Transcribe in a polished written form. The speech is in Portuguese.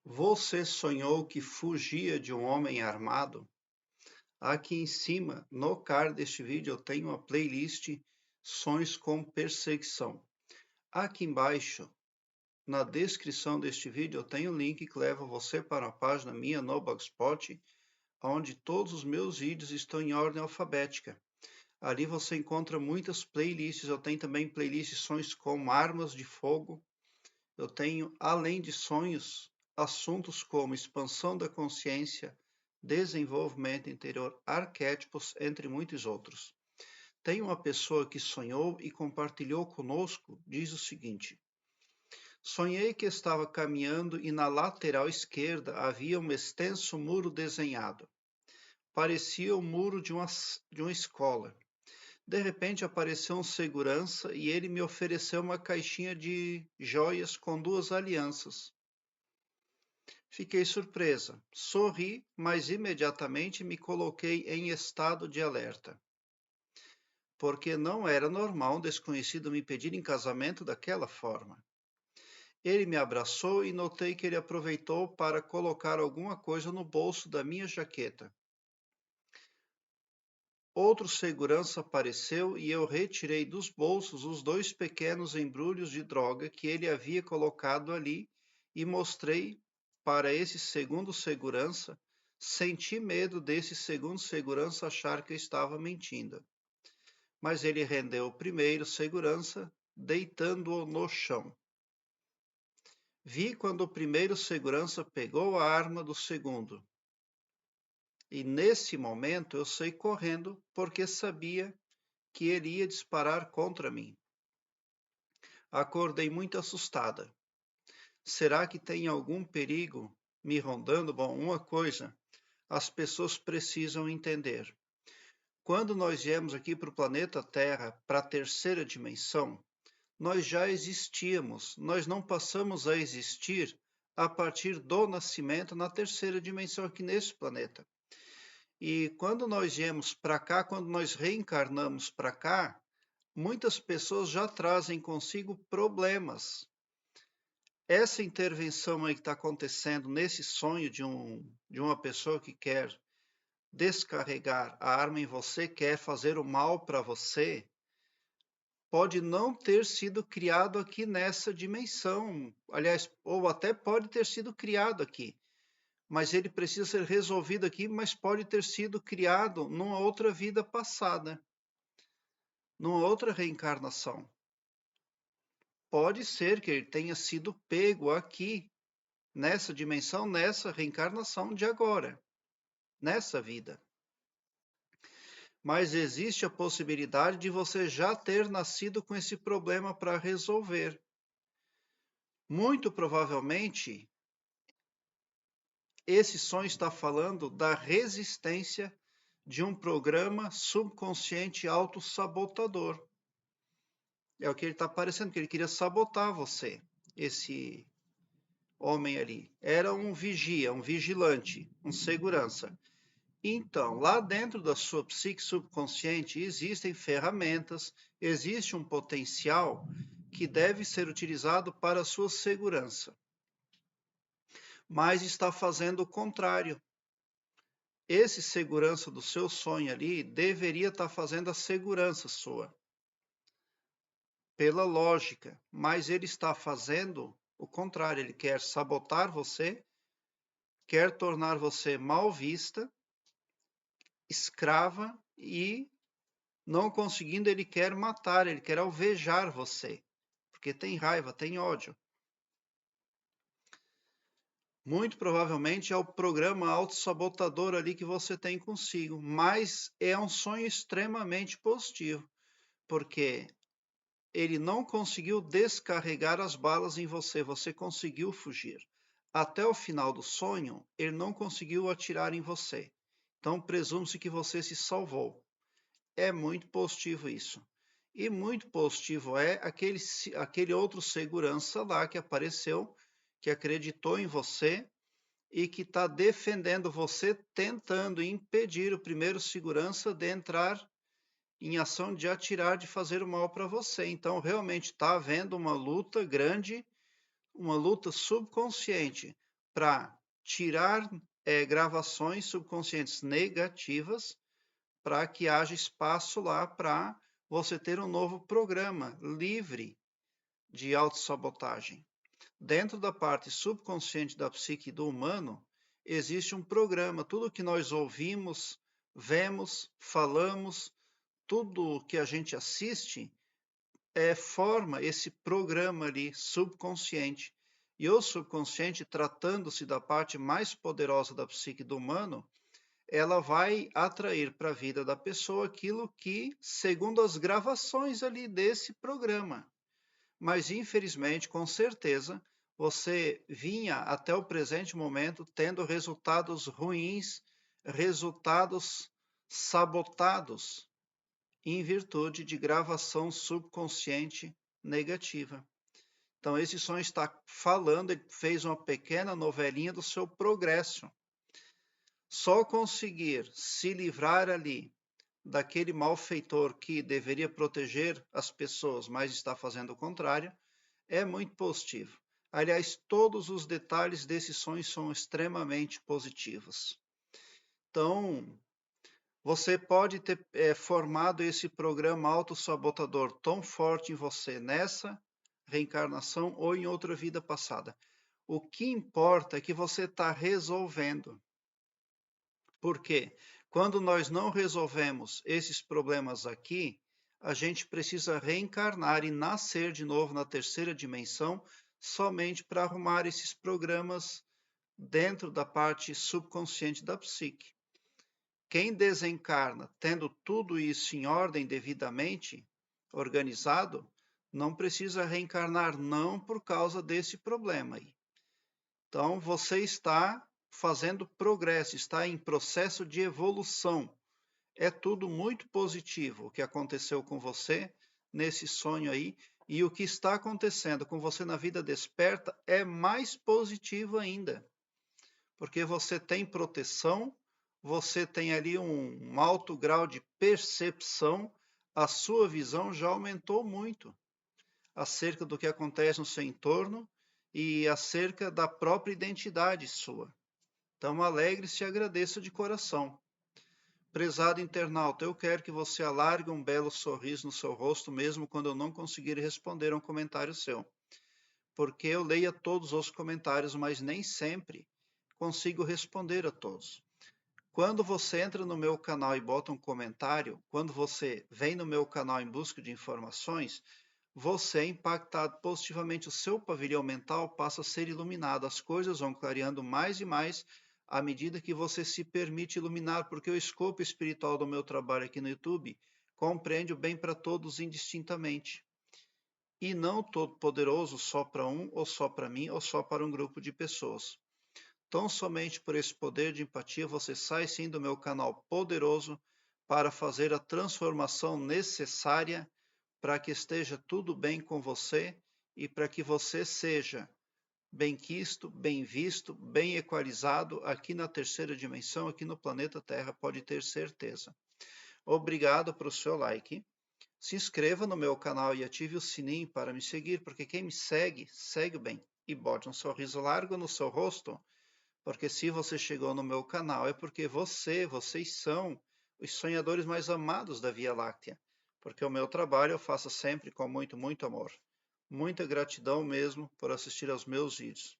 Você sonhou que fugia de um homem armado? Aqui em cima, no card deste vídeo, eu tenho uma playlist Sonhos com Perseguição. Aqui embaixo, na descrição deste vídeo, eu tenho um link que leva você para a página minha no Blogspot, onde todos os meus vídeos estão em ordem alfabética. Ali você encontra muitas playlists, eu tenho também playlists Sonhos com Armas de Fogo. Eu tenho, além de sonhos, assuntos como expansão da consciência, desenvolvimento interior, arquétipos, entre muitos outros. Tem uma pessoa que sonhou e compartilhou conosco, diz o seguinte: sonhei que estava caminhando e na lateral esquerda havia um extenso muro desenhado. Parecia o muro de uma escola. De repente apareceu um segurança e ele me ofereceu uma caixinha de joias com duas alianças. Fiquei surpresa, sorri, mas imediatamente me coloquei em estado de alerta. Porque não era normal um desconhecido me pedir em casamento daquela forma. Ele me abraçou e notei que ele aproveitou para colocar alguma coisa no bolso da minha jaqueta. Outro segurança apareceu e eu retirei dos bolsos os dois pequenos embrulhos de droga que ele havia colocado ali e mostrei para esse segundo segurança. Senti medo desse segundo segurança achar que eu estava mentindo. Mas ele rendeu o primeiro segurança, deitando-o no chão. Vi quando o primeiro segurança pegou a arma do segundo. E nesse momento eu saí correndo porque sabia que ele ia disparar contra mim. Acordei muito assustada. Será que tem algum perigo me rondando? Bom, uma coisa as pessoas precisam entender. Quando nós viemos aqui para o planeta Terra, para a terceira dimensão, nós já existíamos, nós não passamos a existir a partir do nascimento na terceira dimensão aqui nesse planeta. E quando nós viemos para cá, quando nós reencarnamos para cá, muitas pessoas já trazem consigo problemas. Essa intervenção aí que está acontecendo nesse sonho de uma pessoa que quer descarregar a arma em você, quer fazer o mal para você, pode não ter sido criado aqui nessa dimensão. Aliás, ou até pode ter sido criado aqui. Mas ele precisa ser resolvido aqui, mas pode ter sido criado numa outra vida passada, numa outra reencarnação. Pode ser que ele tenha sido pego aqui, nessa dimensão, nessa reencarnação de agora, nessa vida. Mas existe a possibilidade de você já ter nascido com esse problema para resolver. Muito provavelmente, esse sonho está falando da resistência de um programa subconsciente autossabotador. É o que ele está parecendo, que ele queria sabotar você, esse homem ali. Era um vigia, um vigilante, um segurança. Então, lá dentro da sua psique subconsciente existem ferramentas, existe um potencial que deve ser utilizado para a sua segurança. Mas está fazendo o contrário. Esse segurança do seu sonho ali deveria estar fazendo a segurança sua. Pela lógica, mas ele está fazendo o contrário, ele quer sabotar você, quer tornar você mal vista, escrava e não conseguindo, ele quer matar, ele quer alvejar você, porque tem raiva, tem ódio. Muito provavelmente é o programa autossabotador ali que você tem consigo, mas é um sonho extremamente positivo, porque ele não conseguiu descarregar as balas em você, você conseguiu fugir. Até o final do sonho, ele não conseguiu atirar em você. Então, presume-se que você se salvou. É muito positivo isso. E muito positivo é aquele outro segurança lá que apareceu, que acreditou em você e que está defendendo você, tentando impedir o primeiro segurança de entrar em ação, de atirar, de fazer o mal para você. Então, realmente está havendo uma luta grande, uma luta subconsciente, para tirar gravações subconscientes negativas para que haja espaço lá para você ter um novo programa livre de autossabotagem. Dentro da parte subconsciente da psique do humano, existe um programa. Tudo que nós ouvimos, vemos, falamos, tudo que a gente assiste forma esse programa ali subconsciente. E o subconsciente, tratando-se da parte mais poderosa da psique do humano, ela vai atrair para a vida da pessoa aquilo que, segundo as gravações ali desse programa. Mas, infelizmente, com certeza, você vinha até o presente momento tendo resultados ruins, resultados sabotados em virtude de gravação subconsciente negativa. Então, esse sonho está falando, ele fez uma pequena novelinha do seu progresso. Só conseguir se livrar ali daquele malfeitor que deveria proteger as pessoas, mas está fazendo o contrário, é muito positivo. Aliás, todos os detalhes desse sonho são extremamente positivos. Então, você pode ter formado esse programa autossabotador tão forte em você nessa reencarnação ou em outra vida passada. O que importa é que você está resolvendo. Porque quando nós não resolvemos esses problemas aqui, a gente precisa reencarnar e nascer de novo na terceira dimensão somente para arrumar esses programas dentro da parte subconsciente da psique. Quem desencarna tendo tudo isso em ordem devidamente organizado, não precisa reencarnar não por causa desse problema aí. Então você está fazendo progresso, está em processo de evolução. É tudo muito positivo o que aconteceu com você nesse sonho aí, e o que está acontecendo com você na vida desperta é mais positivo ainda, porque você tem proteção, você tem ali um alto grau de percepção, a sua visão já aumentou muito acerca do que acontece no seu entorno e acerca da própria identidade sua. Então, alegre-se e agradeça de coração. Prezado internauta, eu quero que você alargue um belo sorriso no seu rosto, mesmo quando eu não conseguir responder a um comentário seu. Porque eu leio todos os comentários, mas nem sempre consigo responder a todos. Quando você entra no meu canal e bota um comentário, quando você vem no meu canal em busca de informações, você é impactado positivamente, o seu pavilhão mental passa a ser iluminado, as coisas vão clareando mais e mais à medida que você se permite iluminar, porque o escopo espiritual do meu trabalho aqui no YouTube compreende o bem para todos indistintamente. E não todo poderoso só para um, ou só para mim, ou só para um grupo de pessoas. Tão somente por esse poder de empatia você sai sim do meu canal poderoso para fazer a transformação necessária para que esteja tudo bem com você e para que você seja bem-quisto, bem visto, bem equalizado aqui na terceira dimensão, aqui no planeta Terra, pode ter certeza. Obrigado pelo seu like. Se inscreva no meu canal e ative o sininho para me seguir, porque quem me segue, segue bem. E bote um sorriso largo no seu rosto, porque se você chegou no meu canal é porque vocês são os sonhadores mais amados da Via Láctea, porque o meu trabalho eu faço sempre com muito, muito amor. Muita gratidão mesmo por assistir aos meus vídeos.